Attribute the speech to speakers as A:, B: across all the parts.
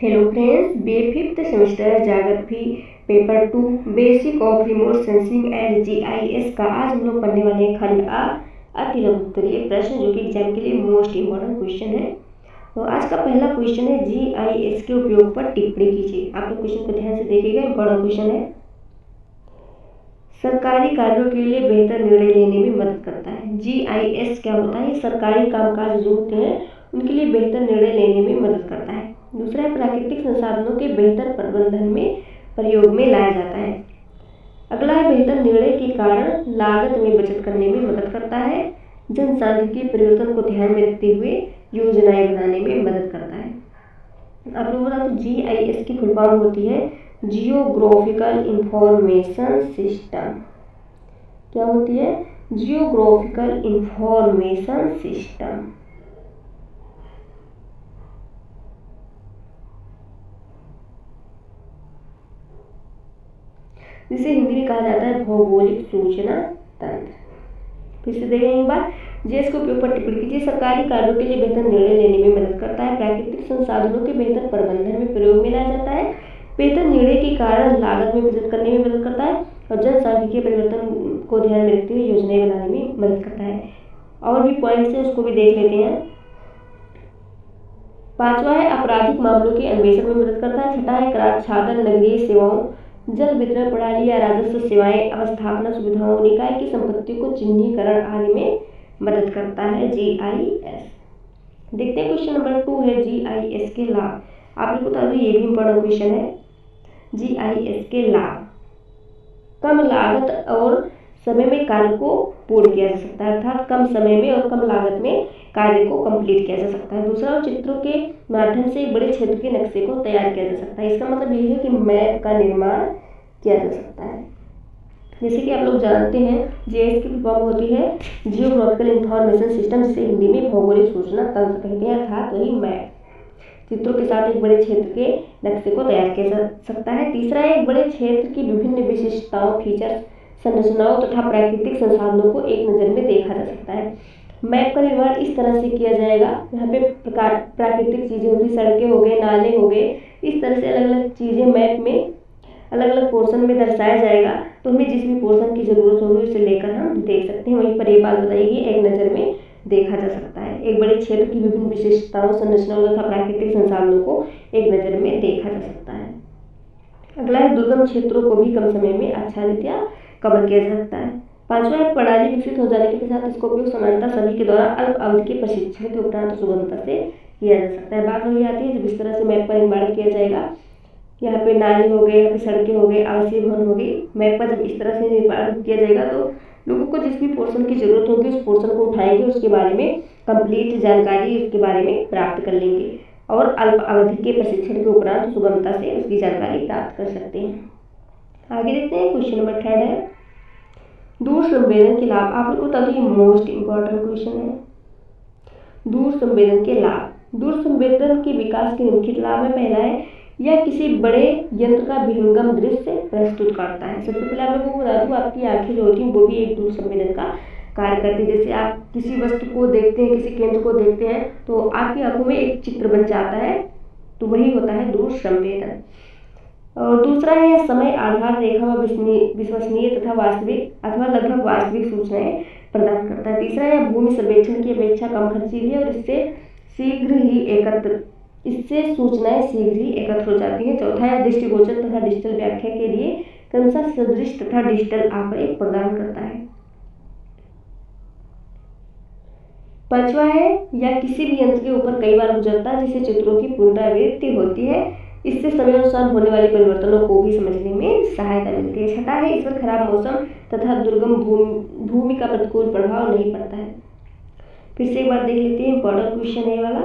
A: Hello friends, BA fifth semester geography paper 2 basic of remote sensing and GIS का आज हम लोग पढ़ने वाले हैं खंड आ अति लघु उत्तरीय प्रश्न, जो कि एग्जाम के लिए मोस्ट इम्पोर्टेंट क्वेश्चन है। तो आज का पहला क्वेश्चन है, जीआईएस के उपयोग पर टिप्पणी कीजिए। आप लोग क्वेश्चन को ध्यान से देखिएगा, इम्पोर्टेंट क्वेश्चन है। सरकारी कार्यों के लिए बेहतर निर्णय लेने में मदद करता है। जीआईएस क्या होता है? सरकारी कामकाज जो होते हैं उनके लिए बेहतर निर्णय लेने में मदद करता है। दूसरा है, प्राकृतिक संसाधनों के बेहतर प्रबंधन में प्रयोग में लाया जाता है। अगला है, बेहतर निर्णय के कारण लागत में बचत करने में मदद करता है। जनसांख्यिकीय परिवर्तन को ध्यान में रखते हुए योजनाएं बनाने में मदद करता है। आप लोगों को जीआईएस की फुल फॉर्म होती है जियोग्राफिकल इंफॉर्मेशन सिस्टम। क्या होती है? Geographical information system. जिसे हिंदी में कहा जाता है भौगोलिक सूचना तंत्र। फिर से देखेंगे एक बार। जीएस के उपयोग पर टिप्पणी कीजिए। सरकारी कार्यों के लिए बेहतर निर्णय लेने में मदद करता है। प्राकृतिक संसाधनों के बेहतर प्रबंधन में प्रयोग में लाया जाता है। बेहतर निर्णय के कारण लागत में बचत करने में मदद करता है और जनसांख्यिकीय परिवर्तन को ध्यान में रखते हुए योजनाएं बनाने में मदद करता है। और भी पॉइंट्स है, उसको भी देख लेते हैं। पांचवा है, आपराधिक मामलों के अन्वेषण में मदद करता है। छठा है, कराच्छादन, नगरीय सेवाओं, जल वितरण प्रणाली या राजस्व सेवाएं, अवस्थापना सुविधाओं, निकाय की संपत्तियों को चिन्हीकरण आदि में मदद करता है जीआईएस। देखते हैं क्वेश्चन नंबर 2 है जीआईएस के लाभ। आप लोग बता दो, ये भी इंपॉर्टेंट क्वेश्चन है। जीआईएस के लाभ: कम लागत और समय में कार्य को पूर्ण किया जा सकता है, अर्थात कम समय में और कम लागत में कार्य को कंप्लीट किया जा सकता है। दूसरा, चित्रों के माध्यम से एक बड़े क्षेत्र के नक्शे को तैयार किया जा सकता है। इसका मतलब ये है कि मैप का निर्माण किया जा सकता है। जैसे कि आप लोग जानते हैं, जीआईएस की फॉर्म होती है जियोग्राफिकल इंफॉर्मेशन सिस्टम, जिसे हिंदी में भौगोलिक सूचना तंत्र कहते हैं, अर्थात वही मैप। चित्रों के साथ एक बड़े क्षेत्र के नक्शे को तैयार किया जा सकता है। तीसरा है, एक बड़े क्षेत्र की विभिन्न विशेषताओं, फीचर्स, संरचनाओं तथा प्राकृतिक संसाधनों को एक नज़र में देखा जा सकता है। मैप का निर्माण इस तरह से किया जाएगा, यहाँ पे प्राकृतिक चीज़ें होगी, सड़कें हो गए, नाले हो गए, इस तरह से अलग अलग चीज़ें मैप में अलग अलग पोर्शन में दर्शाया जाएगा। तो हमें जिस भी पोर्शन की ज़रूरत होगी उसे लेकर हम देख सकते हैं। वहीं पर ये बात बताइए, एक नज़र में देखा जा सकता है। एक बड़े क्षेत्र की विभिन्न विशेषताओं, संरचनाओं तथा प्राकृतिक संसाधनों को एक नज़र में देखा जा सकता है। अगला है, दुर्गम क्षेत्रों को भी कम समय में आच्छादित कवर किया जा सकता है। पांचवा है, प्रणाली विकसित हो जाने के साथ इसका उपयोग समानता सभी के द्वारा अल्प अवधि के प्रशिक्षण के उपरांत सुगमता से किया जा सकता है। बात वही आती है, जब इस तरह से मैप का निर्माण किया जाएगा, यहाँ पे नाले हो गए, यहाँ पे सड़कें हो गए, आवासीय भवन हो गई, मैप का जब इस तरह से निर्माण किया जाएगा तो लोगों को जिस भी पोर्शन की जरूरत होगी उस पोर्शन को उठाएंगे, उसके बारे में कंप्लीट जानकारी उसके बारे में प्राप्त कर लेंगे और अल्प अवधि के प्रशिक्षण के उपरांत सुगमता से उसकी जानकारी प्राप्त कर सकते हैं। आगे देखते हैं, क्वेश्चन नंबर 3 है, दूर संवेदन के लाभ। आप लोग को तभी मोस्ट इम्पोर्टेंट क्वेश्चन है, दूर संवेदन के लाभ। दूर संवेदन के विकास के निम्नलिखित लाभ है। पहला है, यह किसी बड़े यंत्र का विहंगम दृश्य प्रस्तुत करता है। सबसे पहले आप लोगों को बता दूं, आपकी आंखें जो होती हैं वो भी एक दूर संवेदन का कार्य करती है। जैसे आप किसी वस्तु को देखते हैं, किसी केंद्र को देखते हैं, तो आपकी आंखों में एक चित्र बन जाता है, तो वही होता है दूर संवेदन। और दूसरा है, यह समय आधार रेखा व विश्वसनीय तथा वास्तविक अथवा लगभग वास्तविक सूचनाएं प्रदान करता है। तीसरा, यह भूमि सर्वेक्षण की अपेक्षा कम खर्चीली है और इससे सूचनाएं शीघ्र ही एकत्र हो जाती हैं। चौथा है, दृष्टिगोचर तथा डिजिटल व्याख्या के लिए क्रमशः सदृश तथा डिजिटल आंकड़े प्रदान करता है। पांचवा है, यह किसी भी यंत्र के ऊपर कई बार गुजरता है, जिससे चित्रों की पुनरावृत्ति होती है। इससे समयानुसार होने वाले परिवर्तनों को भी समझने में सहायता मिलती है। छठा है, इस पर खराब मौसम तथा दुर्गम भूमि का प्रतिकूल प्रभाव नहीं पड़ता है। फिर से एक बार देख लेते हैं, इंपॉर्टेंट क्वेश्चन है वाला,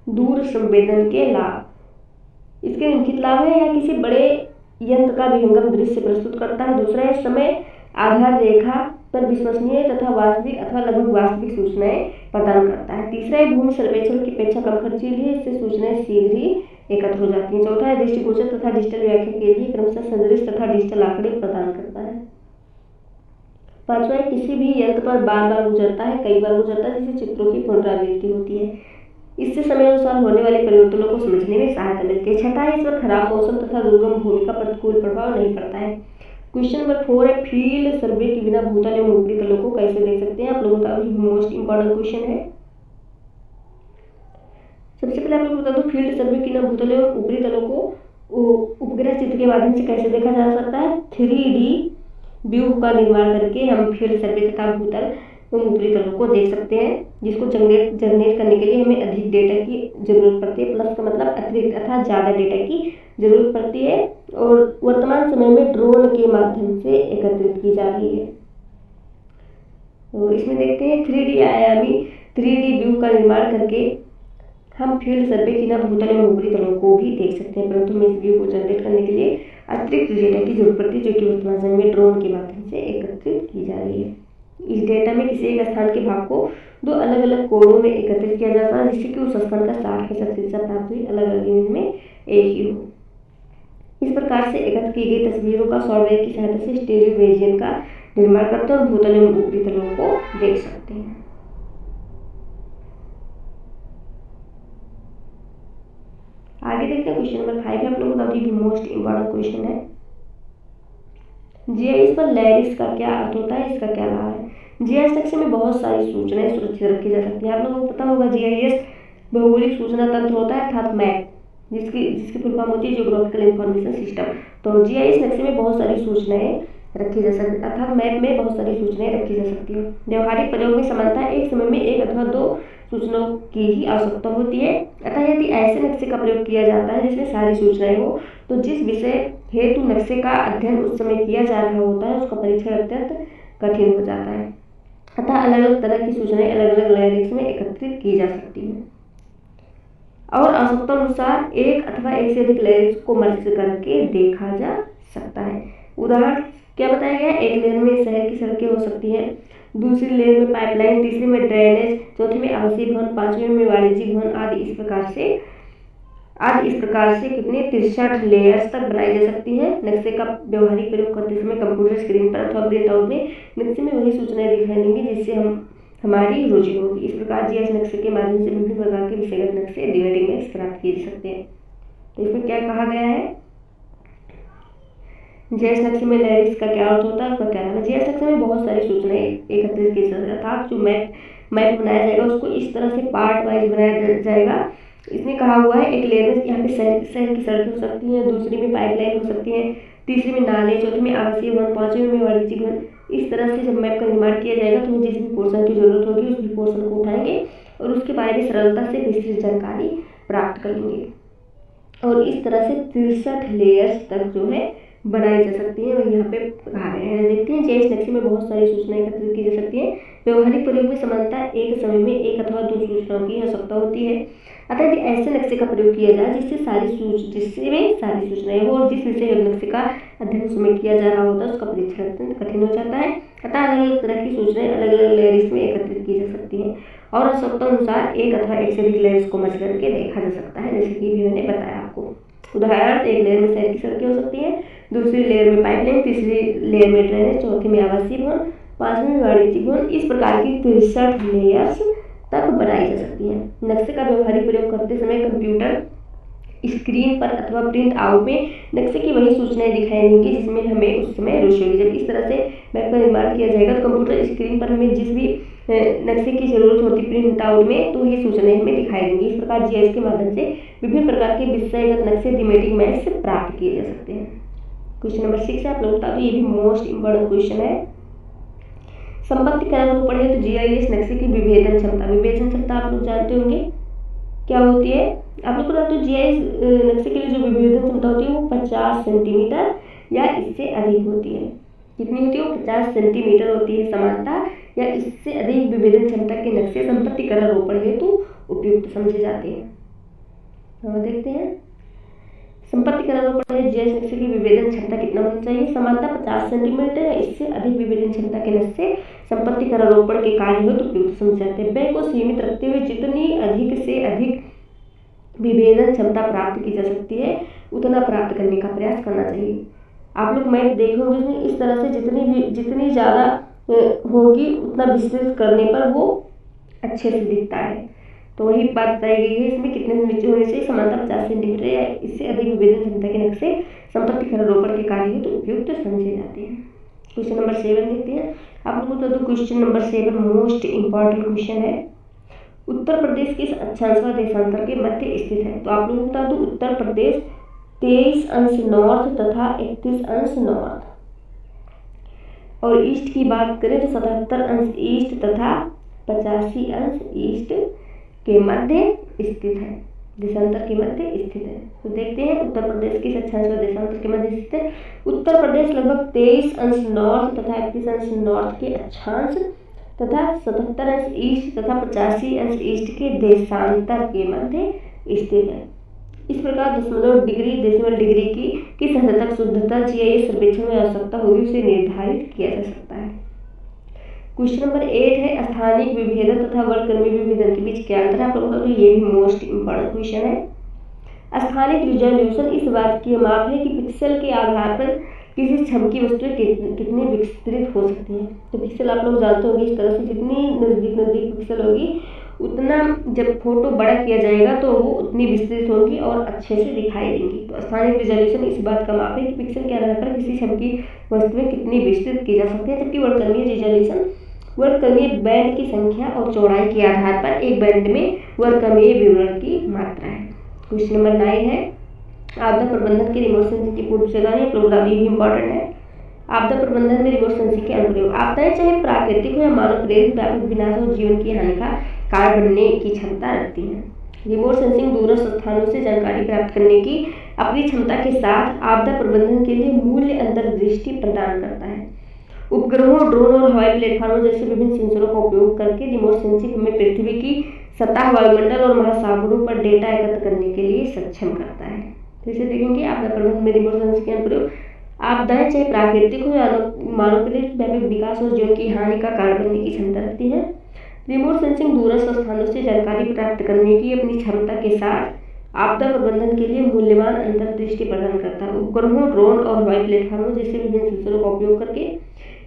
A: दूर संवेदन के लाभ। इसके निम्नलिखित लाभ है, यह किसी बड़े यंत्र का विहंगम दृश्य प्रस्तुत करता है। दूसरा है, समय आधार रेखा पर विश्वसनीय तथा वास्तविक अथवा लगभग वास्तविक सूचनाएं प्रदान करता है। तीसरा है, भूमि सर्वेक्षण की अपेक्षा कम खर्चीली है, इससे सूचनाएं शीघ्र ही एकत्र हो जाती हैं। चौथा है, दृष्टिगोचर तथा डिजिटल व्याख्या के लिए क्रमशः सदृश तथा डिजिटल आंकड़े प्रदान करता है। पांचवा है, किसी भी यंत्र पर बार बार गुजरता है, कई बार गुजरता है, जिससे चित्रों की पुनरावृत्ति होती है। इससे समय अनुसार होने वाले परिवर्तनों को समझने में सहायता मिलती है। छठा है, इस पर खराब मौसम तथा दुर्गम भूमि का प्रतिकूल प्रभाव नहीं पड़ता है। क्वेश्चन नंबर 4 है, फील्ड सर्वे के बिना भूतल एवं ऊपरी तलों को कैसे देख सकते हैं। आप लोगों का मोस्ट इंपॉर्टेंट क्वेश्चन है। सबसे पहले आप लोग बता दो, फील्ड सर्वे के बिना भूतल एवं ऊपरी तलों को उपग्रह चित्र के माध्यम से कैसे देखा जा सकता है। 3D व्यू का निर्माण करके हम फील्ड सर्वे तथा भूतल एवं ऊपरी तलों को देख सकते हैं, जिसको जनरेट करने के लिए हमें अधिक डेटा की जरूरत पड़ती है। प्लस का मतलब अतिरिक्त अर्थात ज़्यादा डेटा की जरूरत पड़ती है और वर्तमान समय में ड्रोन के माध्यम से एकत्रित की जा रही है। तो इसमें देखते हैं 3D आयामी 3D व्यू का निर्माण करके हम फील्ड सर्वे की न भूतल एवं ऊपरी तलों को भी देख सकते हैं, परंतु हमें इस व्यू को जनरेट करने के लिए अतिरिक्त डेटा की जरूरत पड़ती है, जो कि वर्तमान समय में ड्रोन के माध्यम से एकत्रित की जा रही है। इस डेटा में किसी एक स्थान के भाग को दो अलग अलग कोणों में एकत्रित किया जाता है, जिससे कि उस स्थान का 60% हिस्सा प्राप्त हुई अलग अलग इमेज में एक ही हो। इस प्रकार से एकत्र की गई तस्वीरों का सॉफ्टवेयर की सहायता से स्टीरियो विजन का निर्माण करते हैं और भूतल एवं ऊपरी तलों को देख सकते हैं। आगे देखते हैं क्वेश्चन नंबर 5 है, आप लोगों का भी मोस्ट इंपॉर्टेंट क्वेश्चन है। जीआईएस पर लैरिस का क्या अर्थ होता है, इसका क्या लाभ है। जीआईएस सेक्शन में बहुत सारी सूचनाएं सुरक्षित रखी जा सकती हैं। आप लोगों को पता होगा जीआईएस भौगोलिक सूचना तंत्र होता है, अर्थात मैप, जिसकी फुल फॉर्म होती है जियोग्राफिकल इंफॉर्मेशन सिस्टम। तो जीआईएस सेक्शन में बहुत सारी सूचनाएं रखी जा सकती है, अर्थात मैप में बहुत सारी सूचनाएं रखी जा सकती है। व्यवहारिक प्रयोग में समानता एक समय में एक अथवा दो सूचनाओं की ही आवश्यकता होती है, अतः यदि ऐसे नक्शे का प्रयोग किया जाता है जिसमें सारी सूचनाएं हो, तो जिस विषय हेतु नक्शे का अध्ययन उस समय किया जा रहा होता है उसका परीक्षण अत्यंत कठिन हो जाता है। अतः अलग अलग तरह की सूचनाएं अलग अलग लैरिक्स में एकत्रित की जा सकती हैं और आवश्यकता अनुसार एक अथवा एक से अधिक लैरिक्स को मर्ज करके देखा जा सकता है। उदाहरण क्या बताया गया, एक लेयर में शहर की सड़कें हो सकती हैं, दूसरी लेयर में पाइपलाइन, तीसरी में ड्रेनेज, चौथी में आवासीय भवन, पांचवें में वाणिज्यिक भवन आदि। इस प्रकार से कितने 63 लेयर्स तक बनाई जा सकती हैं। नक्शे का व्यवहारिक प्रयोग करते समय कंप्यूटर स्क्रीन पर अथवा प्रिंट आउट में नक्शे में वही सूचनाएं दिखाई देंगी जिससे हमारी रुचि होगी। इस प्रकार जीआईएस नक्शे के माध्यम से विभिन्न प्रकार के विषयगत नक्शे डिवेटिंग में प्राप्त किए जा सकते हैं। तो इसमें क्या कहा गया है, जीआईएस नक्शे में लैरिक्स का क्या अर्थ होता है, उसका क्या नाम है। जीआईएस नक्शे में बहुत सारी सूचनाएं एकत्रित की जा सकती है, अर्थात जो मैप बनाया जाएगा उसको इस तरह से पार्ट वाइज बनाया जाएगा। इसमें कहा हुआ है एक लेयर में यहाँ पे शहर की सड़कें हो सकती हैं, दूसरी में पाइपलाइन हो सकती है, तीसरी में नाले, चौथी में आवासीय भवन, पांचवें में वाणिज्यिक भवन। इस तरह से जब मैप का निर्माण किया जाएगा तो जिस भी पोर्शन की जरूरत होगी उस भी पोर्शन को उठाएंगे और उसके बारे में सरलता से विस्तृत जानकारी प्राप्त कर लेंगे और इस तरह से 63 लेयर्स तक जो है बनाई जा सकती है। वही यहाँ पे कहा गया है। देखते हैं जीआईएस नक्शे में बहुत सारी सूचनाएं एकत्रित की जा सकती है। व्यवहारिक प्रयोग में समानता एक समय में एक अथवा दो सूचनाओं की आवश्यकता होती है, अतः यदि ऐसे नक्शे का प्रयोग किया जाए जिसमें सारी सूचनाएं हो और जिस विषय नक्शे का अध्ययन समय किया जा रहा होता है उसका परीक्षण अत्यंत कठिन हो जाता है। अतः अलग अलग तरह की सूचनाएं अलग अलग लेयर्स में एकत्रित की जा सकती हैं और आवश्यकता अनुसार एक अथवा एक से अधिक लेयर्स को मर्ज करके देखा जा सकता है, जैसे कि भी मैंने बताया आपको। उदाहरण, एक लेयर में शहर की सड़कें हो सकती हैं, दूसरी लेयर में पाइपलाइन, तीसरी लेयर में ड्रेनेज, चौथी में आवासीय भवन, पांचवें में वाणिज्यिक भवन। इस प्रकार की 63 लेयर्स तक बनाई जा सकती हैं। नक्शे का व्यवहारिक प्रयोग करते समय कंप्यूटर स्क्रीन पर अथवा प्रिंट आउट में नक्शे की वही सूचनाएं दिखाई देंगी जिसमें हमें उस समय रुचि होगी। जब इस तरह से मैप का निर्माण किया जाएगा तो कंप्यूटर स्क्रीन पर हमें जिस भी नक्शे की जरूरत होती प्रिंट आउट में तो ये सूचनाएं हमें दिखाई देंगी। इस प्रकार जीआईएस के माध्यम से विभिन्न प्रकार के विषयगत नक्शे थीमेटिक मैप्स प्राप्त किए जा सकते हैं। क्वेश्चन नंबर 6 है, आप लोग बता दो, ये भी मोस्ट इंपॉर्टेंट क्वेश्चन है। संपत्ति का रूप है तो जीआईएस नक्शे की विभेदन क्षमता आप लोग जानते होंगे क्या होती है। आप लोग को बता दो जीआईएस नक्शे के लिए जो विभेदन क्षमता होती है वो 50 सेंटीमीटर या इससे अधिक होती है। कितनी होती है वो 50 सेंटीमीटर होती है। समानता या इससे अधिक विभेदन क्षमता के नक्शे संपत्ति का रोपण हेतु उपयुक्त समझे जाते हैं। तो देखते हैं संपत्ति का रोपण है जीआईएस नक्शे की विभेदन क्षमता कितना होना चाहिए। समानता 50 सेंटीमीटर या इससे अधिक विभेदन क्षमता के नक्शे संपत्ति का रोपण के कार्य हेतु उपयुक्त समझे जाते हैं। व्यय को सीमित रखते हुए जितनी अधिक से अधिक विभेदन क्षमता प्राप्त की जा सकती है उतना प्राप्त करने का प्रयास करना चाहिए। आप लोग मैप देखोगे उसमें इस तरह से जितनी ज़्यादा होगी उतना विस्तृत करने पर वो अच्छे से दिखता है। तो वही बात बताई गई है इसमें कितने नीचे होने से समानता 50 सेंटीमीटर या इससे अधिक विभेदन क्षमता के नक्शे संपत्ति कर रोपण के कार्य हेतु उपयुक्त समझे जाते हैं। क्वेश्चन नंबर 7 देखते हैं। आप लोगों को तो question number 7 most important question है। उत्तर प्रदेश किस अक्षांश व देशांतर के मध्य स्थित है? तो आप लोगों को बता दूं उत्तर प्रदेश 23 अंश नॉर्थ तथा 31 अंश नॉर्थ और ईस्ट की बात करें तो 77 अंश ईस्ट तथा 85 अंश ईस्ट के मध्य स्थित है, देशांतर के मध्य स्थित है। तो देखते हैं उत्तर प्रदेश किस अक्षांश व देशांतर के मध्य स्थित है। उत्तर प्रदेश लगभग 23 अंश नॉर्थ तथा 31 अंश नॉर्थ के अक्षांश तथा 77 अंश ईस्ट तथा 85 अंश ईस्ट के देशांतर के मध्य स्थित है। इस प्रकार दशमलव डिग्री डेसिमल डिग्री की किस हद तक शुद्धता जीआईएस सर्वेक्षण में आवश्यकता होगी उसे निर्धारित किया जा सकता है। क्वेश्चन नंबर 8 है स्थानिक विभेदन तथा वर्गक्रमीय विभेदन के बीच क्या अंतर है? आप लोगों को तो ये भी मोस्ट इंपॉर्टेंट क्वेश्चन है। स्थानिक रिजोल्यूशन इस बात की माप है कि पिक्सल के आधार पर किसी छवि की वस्तुएं कितनी विस्तृत हो सकती हैं। तो पिक्सल आप लोग जानते होंगे इस तरह से जितनी नजदीक पिक्सल होगी उतना जब फोटो बड़ा किया जाएगा तो वो उतनी विस्तृत होगी और अच्छे से दिखाई देंगी। तो स्थानिक रिजोल्यूशन इस बात का माप है कि पिक्सल के आधार पर किसी छवि की वस्तुएं कितनी विस्तृत की जा सकती है, जबकि वर्गक्रमीय रिजोल्यूशन वर्गक्रमीय बैंड की संख्या और चौड़ाई के आधार पर एक बैंड में वर्गक्रमीय विवरण की मात्रा है। क्वेश्चन नंबर 9 है आपदा प्रबंधन के रिमोट सेंसिंग की पूर्व चेतावनी। भी इंपॉर्टेंट है। आपदा प्रबंधन में रिमोट सेंसिंग के अनुप्रयोग। आपदाएं चाहे प्राकृतिक हो या मानव प्रेरित व्यापक विनाश और जीवन की हानि का कारण बनने की क्षमता रखती है। रिमोट सेंसिंग दूरस्थ स्थानों से जानकारी प्राप्त करने की अपनी क्षमता के साथ आपदा प्रबंधन के लिए मूल्य अंतर्दृष्टि प्रदान करता है। उपग्रहों, ड्रोन और हवाई प्लेटफॉर्मों जैसे विभिन्न सेंसरों का उपयोग करके रिमोट सेंसिंग हमें पृथ्वी की सतह, वायुमंडल और महासागरों पर डेटा एकत्र करने के लिए सक्षम करता है। फिर से देखेंगे आपदा प्रबंधन में रिमोट सेंसिंग के अनुप्रयोग। आपदाएं चाहे प्राकृतिक हो या मानव प्रेरित व्यापक विकास और जीवन की हानि का कारण बनने की क्षमता रखती है। रिमोट सेंसिंग दूरस्थ स्थानों से जानकारी प्राप्त करने की अपनी क्षमता के साथ आपदा प्रबंधन के लिए मूल्यवान अंतर्दृष्टि प्रदान करता है। उपग्रहों, ड्रोन और हवाई प्लेटफॉर्मों जैसे विभिन्न सेंसरों का उपयोग करके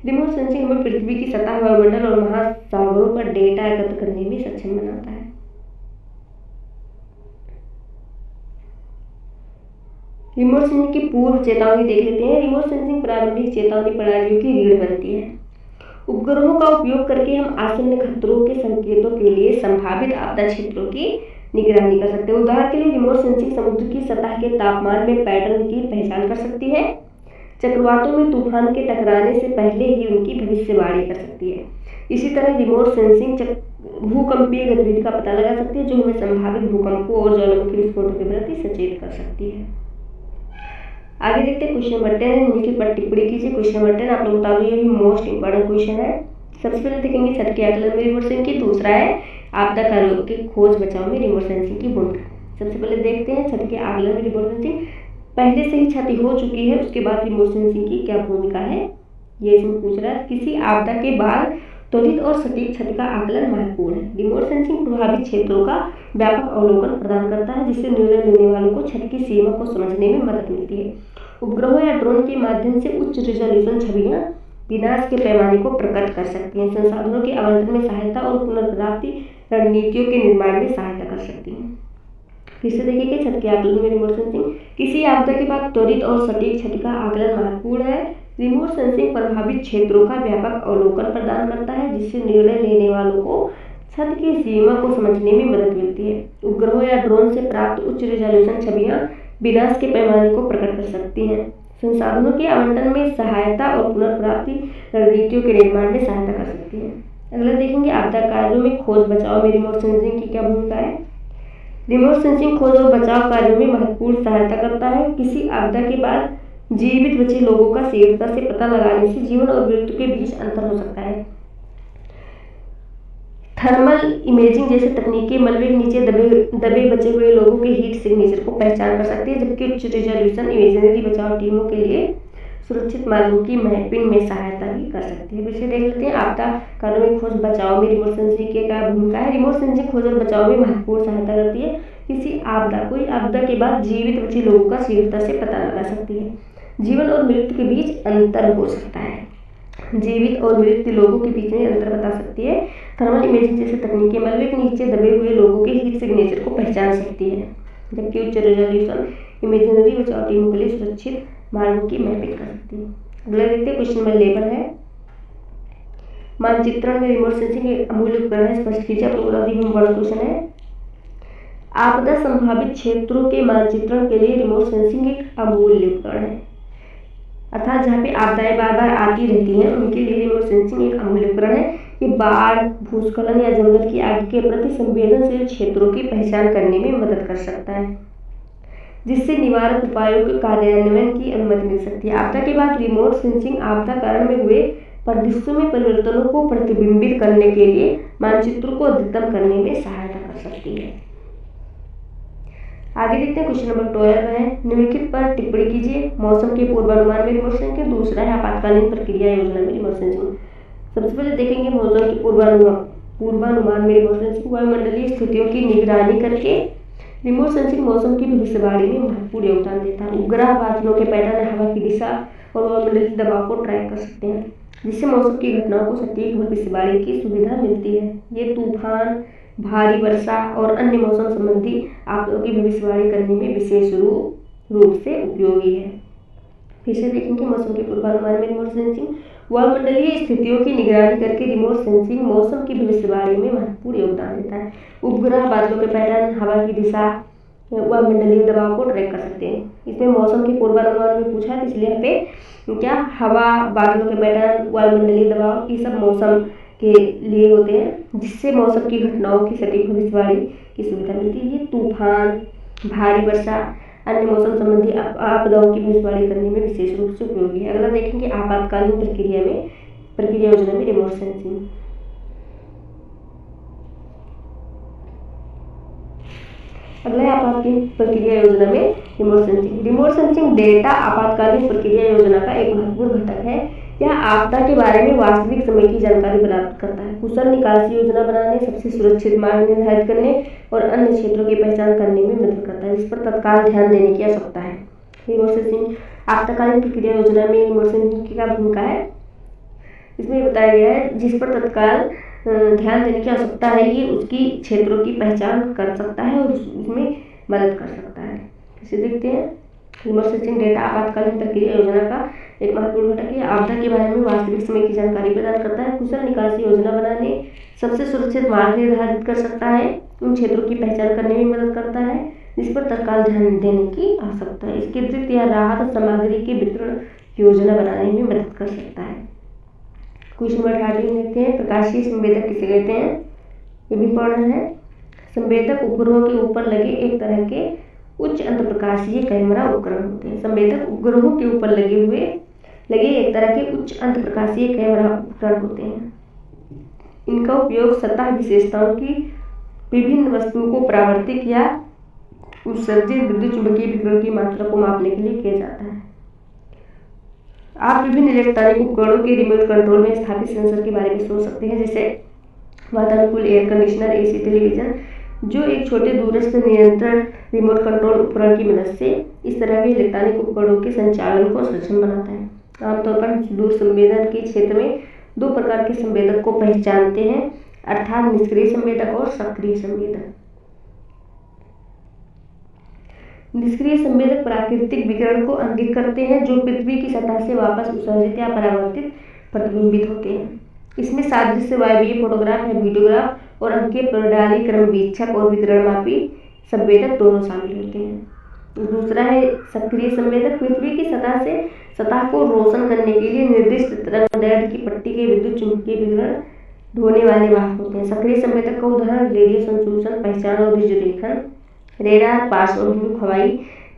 A: रिमोट सेंसिंग हमें पृथ्वी की सतह, वायुमंडल और महासागरों पर डेटा एकत्र करने में सक्षम बनाता है। रिमोट सेंसिंग की पूर्व चेतावनी देख लेते हैं। रिमोट सेंसिंग प्रारंभिक चेतावनी प्रणालियों की रीढ़ बनती है। उपग्रहों का उपयोग करके हम आसन्न खतरों के संकेतों के लिए संभावित आपदा क्षेत्रों की निगरानी कर सकते हैं। उदाहरण के लिए रिमोट सेंसिंग समुद्र की सतह के तापमान में पैटर्न की पहचान कर सकती है। चक्रवातों में तूफान के टकराने से पहले ही उनकी भविष्यवाणी कर सकती है। इसी तरह रिमोट सेंसिंग भूकंपीय गतिविधि का पता लगा सकती है जो हमें संभावित भूकंपों और ज्वालामुखी विस्फोटों के प्रति सचेत कर सकती है। आगे देखते हैं क्वेश्चन नंबर 10 नीचे पर टिप्पणी कीजिए। क्वेश्चन नंबर 10 आप लोग बता दो ये भी मोस्ट इंपॉर्टेंट क्वेश्चन है। सबसे पहले देखेंगे छत के आकलन में रिमोट सेंसिंग की, दूसरा है आपदा कार्यों के खोज बचाव में रिमोट सेंसिंग की भूमिका। सबसे पहले देखते हैं छत के आकलन में रिमोट सेंसिंग। पहले से ही क्षति हो चुकी है उसके बाद रिमोट सेंसिंग की क्या भूमिका है ये इसमें पूछ रहा है। किसी आपदा के बाद त्वरित और सटीक क्षति का आकलन महत्वपूर्ण है। रिमोट सेंसिंग प्रभावित क्षेत्रों का व्यापक अवलोकन प्रदान करता है जिससे निर्णय लेने वालों को क्षति की सीमा को समझने में मदद मिलती है। उपग्रहों या ड्रोन के माध्यम से उच्च रिजोल्यूशन छवियां विनाश के पैमाने को प्रकट कर सकती हैं, संसाधनों के आवंटन में सहायता और पुनर्प्राप्ति रणनीतियों के निर्माण में सहायता कर सकती हैं। फिर से देखिए कि छत के आकलन में रिमोट सेंसिंग। किसी आपदा के बाद त्वरित और सटीक क्षति का आकलन महत्वपूर्ण है। रिमोट सेंसिंग प्रभावित क्षेत्रों का व्यापक अवलोकन प्रदान करता है जिससे निर्णय लेने वालों को छत की सीमा को समझने में मदद मिलती है। उपग्रहों या ड्रोन से प्राप्त उच्च रिजोल्यूशन छवियां विनाश के पैमाने को प्रकट कर सकती हैं, संसाधनों के आवंटन में सहायता और पुनर्प्राप्ति रणनीतियों के निर्माण में सहायता कर सकती हैं। अगला देखेंगे आपदा कार्यों में खोज बचाव में रिमोट सेंसिंग की क्या भूमिका है। रिमोट सेंसिंग खोज और बचाव कार्यों में महत्वपूर्ण सहायता करता है। किसी आपदा के बाद जीवित बचे लोगों का शीघ्रता से पता लगाने से जीवन और मृत्यु के बीच अंतर हो सकता है। थर्मल इमेजिंग जैसे तकनीकें मलबे के नीचे दबे बचे हुए लोगों के हीट सिग्नेचर को पहचान कर सकती है, जबकि उच्च रिजोल्यूशन इमेजनरी बचाव टीमों के लिए सुरक्षित मार्गों की मैपिंग में सहायता भी कर सकती है। फिर देख लेते हैं आपदा कार्यों में खोज बचाव में रिमोट सेंसिंग की क्या भूमिका है। रिमोट सेंसिंग खोज और बचाव में महत्वपूर्ण सहायता करती है। कोई आपदा के बाद जीवित बचे लोगों का शीघ्रता से पता लगा सकती है। जीवन और मृत्यु के बीच अंतर हो सकता है। जीवित और मृत लोगों के बीच में अंतर बता सकती है। थर्मल इमेजिंग जैसी तकनीकें मलबे के नीचे दबे हुए लोगों के हीट सिग्नेचर को पहचान सकती है, जबकि उच्च रेजोल्यूशन इमेजिंग नदी बचाव टीमों के लिए सुरक्षित मार्गों की मैपिंग कर सकती है। अगला देखते हैं, क्वेश्चन नंबर 11 है, मानचित्रण में रिमोट सेंसिंग एक अमूल्य उपकरण है, स्पष्ट कीजिए। बड़ा क्वेश्चन है, आपदा संभावित क्षेत्रों के मानचित्रण के लिए रिमोट सेंसिंग एक अमूल्य उपकरण है, अर्थात जहाँ पे आपदाएं बार बार आती रहती हैं उनके लिए रिमोट सेंसिंग एक अमूल्य उपकरण है। ये बाढ़, भूस्खलन या जंगल की आग के प्रति संवेदनशील क्षेत्रों की पहचान करने में मदद कर सकता है, जिससे निवारक उपायों के कार्यान्वयन की अनुमति मिल सकती है। आपदा के बाद रिमोट सेंसिंग आपदा कारण में हुए परिदृश्यों में परिवर्तनों को प्रतिबिंबित करने के लिए मानचित्रों को अद्यतन करने में सहायता कर सकती है। आगे देखते हैं, क्वेश्चन नंबर 12 है, निम्नलिखित पर टिप्पणी कीजिए। मौसम के पूर्वानुमान में रिमोट सेंसिंग, दूसरा है आपातकालीन प्रक्रिया योजना में रिमोट सेंसिंग। सबसे पहले देखेंगे मौसम के पूर्वानुमान में रिमोट सेंसिंग। वायुमंडलीय स्थितियों की निगरानी करके रिमोट सेंसिंग मौसम की भविष्यवाणी में महत्वपूर्ण योगदान देता है। उपग्रह बादलों के पैटर्न, हवा की दिशा और वायुमंडलीय दबाव को ट्रैक कर सकते हैं, जिससे मौसम की घटनाओं को सटीक भविष्यवाणी की सुविधा मिलती है। ये तूफान, भारी वर्षा और अन्य मौसम संबंधी आपदाओं की भविष्यवाणी करने में विशेष रूप से उपयोगी है। फिर से देखेंगे मौसम के पूर्वानुमान में रिमोट सेंसिंग। वायुमंडलीय स्थितियों की निगरानी करके रिमोट सेंसिंग मौसम की भविष्यवाणी में महत्वपूर्ण योगदान देता है। उपग्रह बादलों के पैटर्न, हवा की दिशा, वायुमंडलीय दबाव को ट्रैक कर सकते हैं। इसमें मौसम के पूर्वानुमान में पूछा है, इसलिए यहाँ पे क्या हवा, बादलों के पैटर्न, वायुमंडलीय दबाव, ये सब मौसम के लिए होते हैं, जिससे मौसम की घटनाओं की सटीक भविष्यवाणी की सुविधा मिलती है। ये तूफान, भारी वर्षा, अन्य मौसम संबंधी आपदाओं की भविष्यवाणी करने में विशेष रूप से उपयोगी है। अगला देखेंगे आपातकालीन प्रक्रिया योजना में रिमोट सेंसिंग। अगला है आपातकालीन प्रक्रिया योजना में remote sensing. Remote sensing data आपातकालीन प्रक्रिया योजना का एक महत्वपूर्ण घटक है। यह आपदा के बारे में वास्तविक समय की जानकारी प्रदान करता है, कुशल निकासी योजना बनाने, सबसे सुरक्षित मार्ग निर्धारित करने और अन्य क्षेत्रों की पहचान करने में मदद करता है, जिस पर तत्काल ध्यान देने की आवश्यकता है। रिमोट सेंसिंग आपातकालीन प्रक्रिया योजना में रिमोट सेंसिंग की क्या भूमिका है, इसमें बताया गया है, जिस पर तत्काल ध्यान देने की आवश्यकता है। ये उसकी क्षेत्रों की पहचान कर सकता है और उसमें मदद कर सकता है। इसे देखते हैं, रिमोट सेंसिंग डेटा आपातकालीन प्रक्रिया योजना का एक महत्वपूर्ण घटक है। आपदा के बारे में वास्तविक समय की जानकारी प्रदान करता है, कुशल निकासी योजना बनाने, सबसे सुरक्षित मार्ग निर्धारित कर सकता है, उन क्षेत्रों की पहचान करने में मदद करता है जिस पर तत्काल ध्यान देने की आवश्यकता है। इसके अतिरिक्त यह राहत सामग्री के वितरण योजना बनाने में मदद कर सकता है। क्वेश्चन नंबर 18 देखते हैं, प्रकाशीय संवेदक किसे कहते हैं, ये भी इंपॉर्टेंट है। संवेदक उपग्रहों के ऊपर लगे एक तरह के उच्च अंतःप्रकाशीय कैमरा उपकरण होते हैं। संवेदक उपग्रहों के ऊपर लगे एक तरह के उच्च अंतःप्रकाशीय कैमरा उपकरण होते हैं। इनका उपयोग सतह विशेषताओं की विभिन्न वस्तुओं को परावर्तित या उत्सर्जित विद्युत चुंबकीय विकिरण की मात्रा को मापने के लिए किया जाता है। आप विभिन्न इलेक्ट्रॉनिक उपकरणों के रिमोट कंट्रोल में स्थापित सेंसर के बारे में सोच सकते हैं, जैसे वातानुकूल एयर कंडीशनर, एसी, टेलीविजन, जो एक छोटे दूरस्थ नियंत्रण रिमोट कंट्रोल उपकरण की मदद से इस तरह के इलेक्ट्रॉनिक उपकरणों के संचालन को सक्षम बनाता है। आमतौर पर दूर संवेदन के क्षेत्र में दो प्रकार के संवेदक को पहचानते हैं, अर्थात निष्क्रिय संवेदक और सक्रिय संवेदक। निष्क्रिय संवेदक प्राकृतिक विकिरण को इंगित करते हैं जो पृथ्वी की सतह से वापस उत्सर्जित या परावर्तित प्रतिबिंबित होते हैं। इसमें सादृश्य वायवीय फोटोग्राफ या वीडियोग्राफ और अंकीय प्रणाली क्रमवीक्षक और विकिरणमापी संवेदक दोनों शामिल होते हैं। दूसरा है सक्रिय संवेदक, पृथ्वी की सतह को रोशन करने के लिए निर्दिष्ट तरंगदैर्घ्य की पट्टी के विद्युत चुंबकीय विकिरण ढोने वाले वाहक होते हैं। सक्रिय संवेदक का उदाहरण रेडियो संसूचन, पहचान और दृश्य लेखन, रेडार, पार्श्वभूमि हवाई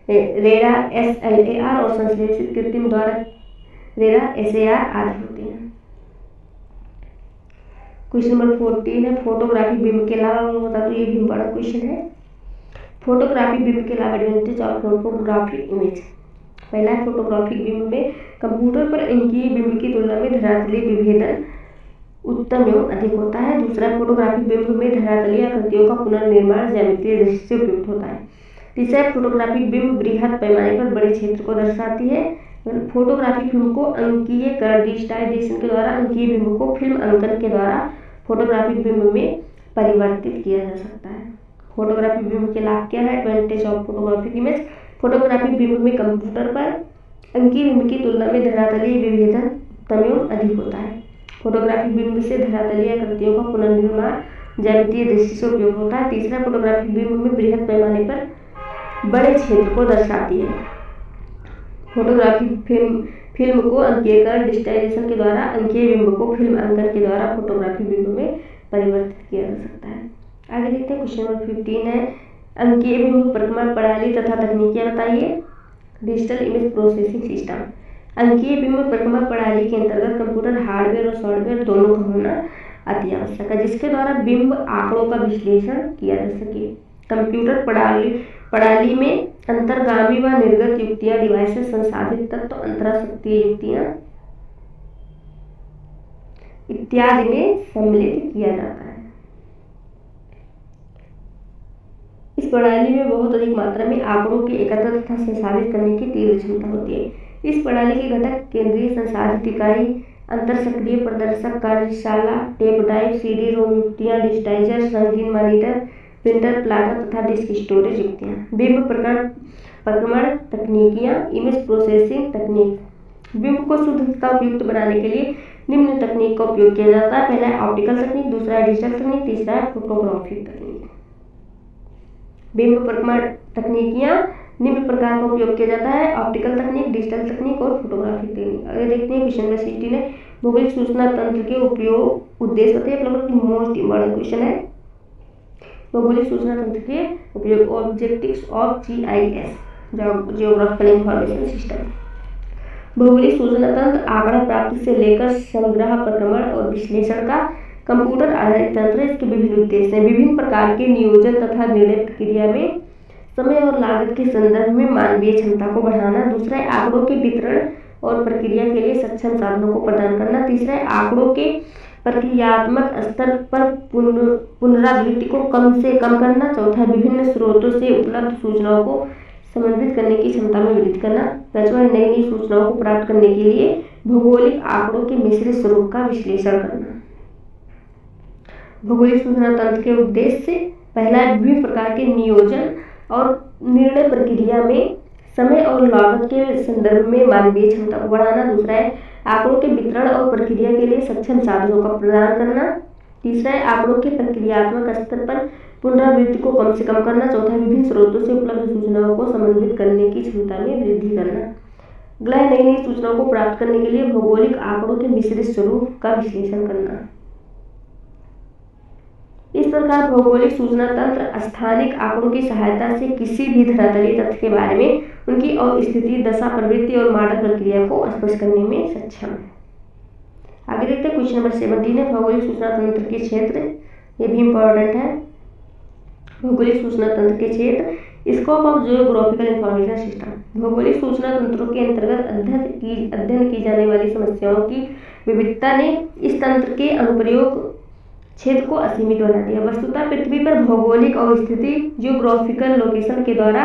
A: रेडार SLAR और संश्लेषित कृत्रिम द्वारा रेडार SAR आदि होते हैं। क्वेश्चन नंबर 14 है, फोटोग्राफिक बीम के अलावा बता दो, ये भी बड़ा क्वेश्चन है। फोटोग्राफिक बीम के अलावा एडवांटेज ऑफ फोटोग्राफिक इमेज। पहला है, फोटोग्राफिक बीम में कंप्यूटर पर अंकीय बीम की तुलना में धरातलीय विभेदन उत्तम एवं अधिक होता है। दूसरा, फोटोग्राफिक बिंब में धरातलीय आकृतियों का पुनर्निर्माण ज्यामितीय दृष्टि से उपयुक्त होता है। तीसरा, फोटोग्राफिक बिंब बृहद पैमाने पर बड़े क्षेत्र को दर्शाती है। फोटोग्राफिक फिल्म को अंकीयकरण डिजिटाइजेशन के द्वारा अंकीय बिंब को फिल्म अंकन के द्वारा फोटोग्राफिक बिंब में परिवर्तित किया जा सकता है। फोटोग्राफिक बिंब के लाभ क्या है? Advantage of photographic image. Photographic बिंब में कंप्यूटर पर अंकीय बिंब की तुलना में धरातलीय विभेदन उत्तम एवं अधिक होता है। फोटोग्राफिक बिंब से धरातलीय आकृतियों का पुनर्निर्माण ज्यामितीय दृष्टि से उपयोग होता है। तीसरा, फोटोग्राफिक बिंब में बृहद पैमाने पर बड़े क्षेत्र को दर्शाती है। फोटोग्राफिक फिल्म को अंकीयकरण डिजिटाइजेशन के द्वारा अंकीय बिंब को फिल्म अंकन के द्वारा फोटोग्राफिक बिंब में परिवर्तित किया जा सकता है। आगे देखते हैं, क्वेश्चन नंबर 15 है, अंकीय बिंब प्रक्रमण प्रणाली तथा तकनीकियां बताइए। Digital image processing system. अंकीय बिंब प्रक्रमण प्रणाली के अंतर्गत कंप्यूटर हार्डवेयर और सॉफ्टवेयर दोनों का होना अति आवश्यक है, जिसके द्वारा बिंब आंकड़ों का विश्लेषण किया जा सके। कंप्यूटर प्रणाली में अंतर्गामी व निर्गत युक्तियां, डिवाइसेस, संसाधित तत्व, अंतराशक्तीय युक्तियां इत्यादि में सम्मिलित किया जाता है। इस प्रणाली में बहुत अधिक मात्रा में आंकड़ों के एकत्र तथा संसाधित करने की तीव्र क्षमता होती है। इस प्रणाली के घटक केंद्रीय संसाधित इकाई, अंतरसक्रिय प्रदर्शक, कार्यशाला, टेप ड्राइव, सीडी रोम युक्तियां, डिजिटाइजर, संगीन मॉनिटर, प्रिंटर, प्लाटर तथा डिस्क स्टोरेज युक्तियां। बिंब प्रक्रमण तकनीकियां, इमेज प्रोसेसिंग तकनीक। बिंब को शुद्ध तथा उपयुक्त बनाने के लिए निम्न तकनीक का उपयोग किया जाता है। पहला है ऑप्टिकल तकनीक, दूसरा है डिजिटल तकनीक, तीसरा है फोटोग्राफिक तकनीक। बिंब प्रक्रमण तकनीकियां निम्न प्रकार का उपयोग किया जाता है: ऑप्टिकल तकनीक, डिजिटल तकनीक और फोटोग्राफिक तकनीक। अगर देखते हैं क्वेश्चन नंबर 16 है, भौगोलिक सूचना तंत्र के उपयोग उद्देश्य बताइए। मोस्ट इम्पोर्टेंट क्वेश्चन है, भौगोलिक सूचना तंत्र के उपयोग, objectives of GIS, geographical information system. भौगोलिक सूचना तंत्र आंकड़ा प्राप्ति से लेकर संग्रह, प्रक्रमण और विश्लेषण का कंप्यूटर आधारित तंत्र। इसके विभिन्न उद्देश्य हैं: विभिन्न प्रकार के नियोजन तथा निर्णय प्रक्रिया में समय और लागत के संदर्भ में मानवीय क्षमता को बढ़ाना। दूसरा है आंकड़ों के वितरण और प्रक्रिया के लिए सक्षम साधनों को प्रदान करना। तीसरा है आंकड़ों के प्रक्रियात्मक स्तर पर पुनरावृत्ति को कम से कम करना। चौथा है विभिन्न स्रोतों से उपलब्ध सूचनाओं को समन्वित करने की क्षमता में वृद्धि करना। पांचवा है नई नई सूचनाओं को प्राप्त करने के लिए भौगोलिक आंकड़ों के मिश्रित स्वरूप का विश्लेषण करना। भौगोलिक सूचना तंत्र के उद्देश्य: पहला है विभिन्न प्रकार के नियोजन और निर्णय प्रक्रिया में समय और लागत के संदर्भ में मानवीय क्षमता को बढ़ाना। दूसरा है आंकड़ों के वितरण और प्रक्रिया के लिए सक्षम साधनों का प्रदान करना। तीसरा है आंकड़ों के प्रक्रियात्मक स्तर पर पुनरावृत्ति को कम से कम करना। चौथा है विभिन्न स्रोतों से उपलब्ध सूचनाओं को समन्वित करने की क्षमता में वृद्धि करना। अगला है नई नई सूचनाओं को प्राप्त करने के लिए भौगोलिक आंकड़ों के मिश्रित स्वरूप का विश्लेषण करना। इस प्रकार भौगोलिक सूचना तंत्र स्थानिक आंकड़ों की सहायता से किसी भी धरातलीय तथ्य के बारे में उनकी स्थिति, दशा, प्रवृत्ति और मॉडल प्रक्रिया को स्पष्ट करने में सक्षम है। आगे देखते हैं क्वेश्चन नंबर 17 है, भौगोलिक सूचना तंत्र के क्षेत्र। ये भी इंपॉर्टेंट है। भौगोलिक सूचना तंत्र के क्षेत्र, scope of geographical information system. भौगोलिक सूचना तंत्रों के अंतर्गत अध्ययन की जाने वाली समस्याओं की विविधता ने इस तंत्र के अनुप्रयोग क्षेत्र को असीमित बना दिया। वस्तुतः पृथ्वी पर भौगोलिक अवस्थिति, जियोग्राफिकल लोकेशन के द्वारा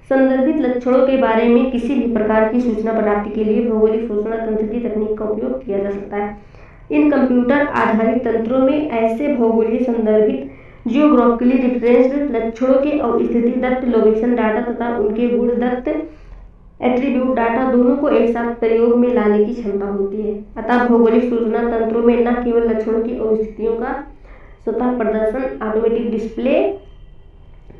A: संदर्भित लक्षणों के बारे में किसी भी प्रकार की सूचना प्राप्ति के लिए भौगोलिक सूचना तंत्र की तकनीक का उपयोग किया जा सकता है। इन कंप्यूटर आधारित तंत्रों में ऐसे भौगोलिक संदर्भित जियोग्राफिकली रिफरेंस्ड लक्षणों के अवस्थिति दत्त लोकेशन डाटा तथा उनके गुण दत्त एट्रीब्यूट डाटा दोनों को एक साथ प्रयोग में लाने की क्षमता होती है। अतः भौगोलिक सूचना तंत्रों में न केवल लक्षणों की अवस्थितियों का स्वतः प्रदर्शन, ऑटोमेटिक डिस्प्ले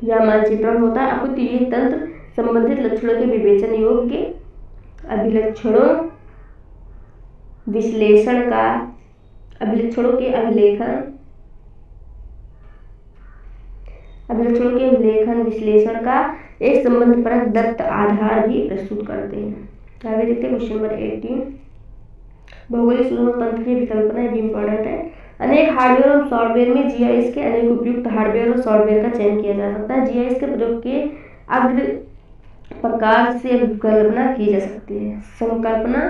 A: या मानचित्रण होता है, अपितु ये तंत्र संबंधित लक्षणों के विवेचन योग्य अभिलक्षणों विश्लेषण का अभिलक्षणों के अभिलेखन विश्लेषण का एक संबंधपरक दत्त आधार भी प्रस्तुत करते हैं। आगे देखते हैं क्वेश्चन नंबर 18, भौगोलिक सूचना तंत्र की विकल्पना भी इंपॉर्टेंट है। अनेक हार्डवेयर और सॉफ्टवेयर में जीआईएस के अनेक उपयुक्त हार्डवेयर और सॉफ्टवेयर का चयन किया जा सकता है। जीआईएस के प्रयोग के अग्र प्रकार से विकल्पना की जा सकती है: संकल्पना,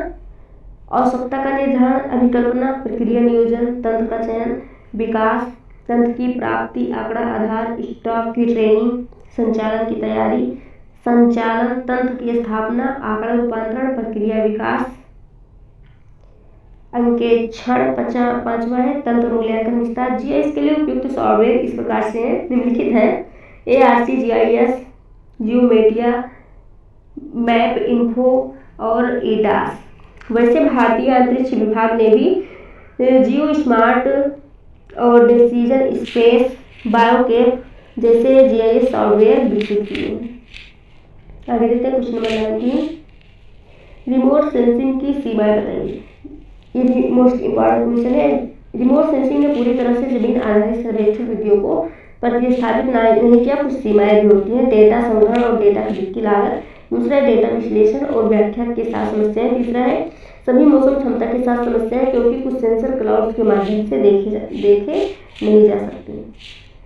A: आवश्यकता का निर्धारण, अभिकल्पना, प्रक्रिया नियोजन, तंत्र का चयन, विकास, तंत्र की प्राप्ति, आंकड़ा आधार, स्टाफ की ट्रेनिंग, संचालन की तैयारी, संचालन, तंत्र की स्थापना, आंकड़ा रूपांतरण, प्रक्रिया विकास, अंकेक्षण 5वां है तंत्र मूल्यांकन विस्तार। जीआईएस के लिए उपयुक्त सॉफ्टवेयर इस प्रकार से निम्नलिखित है: ArcGIS, जियोमेट्रिया, मैप इन्फो और EDAS। वैसे भारतीय अंतरिक्ष विभाग ने भी जियो स्मार्ट और डिसीजन स्पेस, बायोकेप जैसे जीआईएस सॉफ्टवेयर विकसित किए। आगे देखते हैं क्वेश्चन नंबर 19, रिमोट सेंसिंग की सीमाएं बताइए। ये भी मोस्ट इम्पॉर्टेंट क्वेश्चन है। रिमोट सेंसिंग ने पूरी तरह से जमीन आधारित सर्वेक्षण विधियों को प्रतिस्थापित नहीं किया, कुछ सीमाएं भी होती हैं। डेटा संग्रहण और डेटा खरीद की लागत। दूसरा है डेटा विश्लेषण और व्याख्या के साथ समस्याएं। तीसरा है सभी मौसम क्षमता के साथ समस्याएं, क्योंकि कुछ सेंसर क्लाउड के माध्यम से देखे नहीं जा सकते।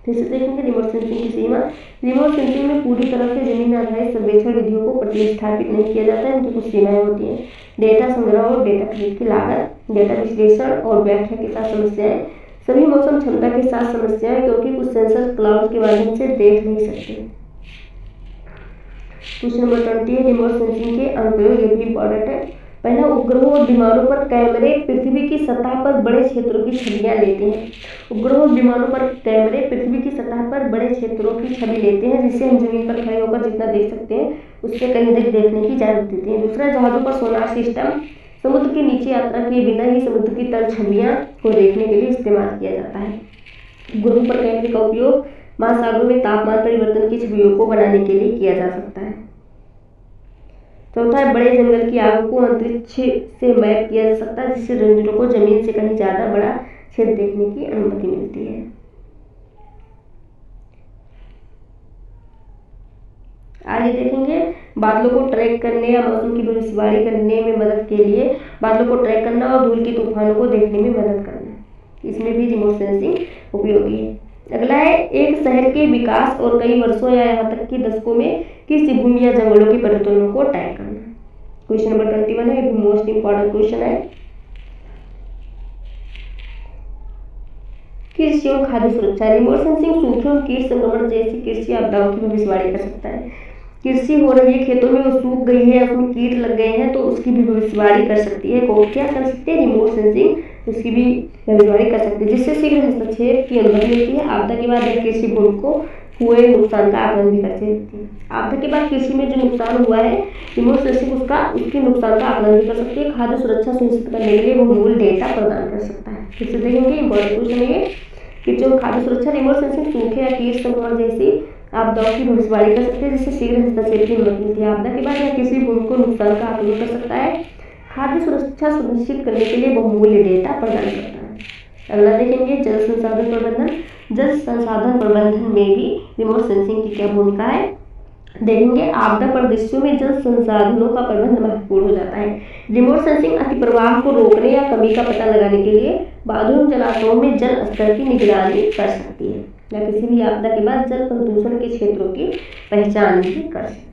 A: फिर से देखेंगे रिमोट सेंसिंग की सीमा। रिमोट सेंसिंग में पूरी तरह से जमीन आधारित सर्वेक्षण विधियों को प्रतिस्थापित नहीं किया जाता है, इनकी कुछ सीमाएं होती हैं। डेटा संग्रह और डेटा खरीद की लागत, डेटा विश्लेषण और व्याख्या के साथ समस्याएं, सभी मौसम क्षमता के साथ समस्याएं, क्योंकि कुछ सेंसर क्लाउड के माध्यम से देख नहीं सकते। क्वेश्चन नंबर 20 है रिमोट सेंसिंग के अनुप्रयोग, ये भी इंपॉर्टेंट है। पहला, उपग्रहों और विमानों पर कैमरे पृथ्वी की सतह पर बड़े क्षेत्रों की छवियां लेते हैं। उपग्रहों और विमानों पर कैमरे पृथ्वी की सतह पर बड़े क्षेत्रों की छवि लेते हैं, जिससे हम जमीन पर खड़े होकर जितना देख सकते हैं उससे कहीं अधिक देखने की इजाजत देते हैं। दूसरा, जहाजों पर सोनार सिस्टम समुद्र के नीचे यात्रा किए बिना ही समुद्र की तल छवियां को देखने के लिए इस्तेमाल किया जाता है। उपग्रहों पर कैमरे का उपयोग महासागरों में तापमान परिवर्तन की छवियों को बनाने के लिए किया जा सकता है। चौथा है, बड़े जंगल की आग को अंतरिक्ष से मैप किया जा सकता है, जिससे रेंजरों को जमीन से कहीं ज्यादा बड़ा क्षेत्र देखने की अनुमति मिलती है। आगे देखेंगे, बादलों को ट्रैक करने या मौसम की भविष्यवाणी करने में मदद के लिए बादलों को ट्रैक करना और धूल के तूफानों को देखने में मदद करना, इसमें भी रिमोट सेंसिंग उपयोगी है। अगला है, एक शहर के विकास और कई वर्षों या यहाँ तक कि दशकों में किसी भूमि या जंगलों के परिवर्तनों को ट्रैक करना। क्वेश्चन नंबर 21 है, मोस्ट इंपॉर्टेंट क्वेश्चन है। कृषि और खाद्य सुरक्षा। रिमोट सेंसिंग सूखे और कीट संक्रमण जैसी कृषि आपदाओं की भविष्यवाणी कर सकता है। कृषि हो रही है, खेतों में वो सूख गई है, उसमें कीट लग गए हैं, तो उसकी भी भविष्यवाणी कर सकती है। क्या कर सकते हैं? रिमोट सेंसिंग उसकी भी भविष्यवाणी कर सकते हैं, जिससे शीघ्र हस्तक्षेप की अनुमति मिलती है। आपदा के बाद कृषि भूमि को हुए नुकसान का आकलन भी कर सकती है। आपदा के बाद कृषि में जो नुकसान हुआ है, रिमोट सेंसिंग उसके नुकसान का आकलन भी कर सकती है। खाद्य सुरक्षा सुनिश्चित करने के लिए वो मूल डेटा प्रदान कर सकता है। फिर से देखेंगे इंपॉर्टेंट क्वेश्चन है कि जो खाद्य सुरक्षा, रिमोट सेंसिंग सूखे या कीट संक्रमण जैसी आपदाओं की भविष्यवाणी कर सकते हैं, जिससे शीघ्र हस्तक्षेप की अनुमति मिलती है। आपदा के बाद या किसी भूमि को नुकसान का आकलन कर सकता है। खाद्य सुरक्षा सुनिश्चित करने के लिए बहुमूल्य डेटा प्रदान करता है। अगला देखेंगे जल संसाधन प्रबंधन। जल संसाधन प्रबंधन में भी रिमोट सेंसिंग की क्या भूमिका है, देखेंगे। आपदा परिदृश्यों में जल संसाधनों का प्रबंधन महत्वपूर्ण हो जाता है। रिमोट सेंसिंग अतिप्रवाह को रोकने या कमी का पता लगाने के लिए बांधों एवं जलाशयों में जल स्तर की निगरानी कर सकती है, या किसी भी आपदा के बाद जल प्रदूषण के क्षेत्रों की पहचान भी कर सकती है।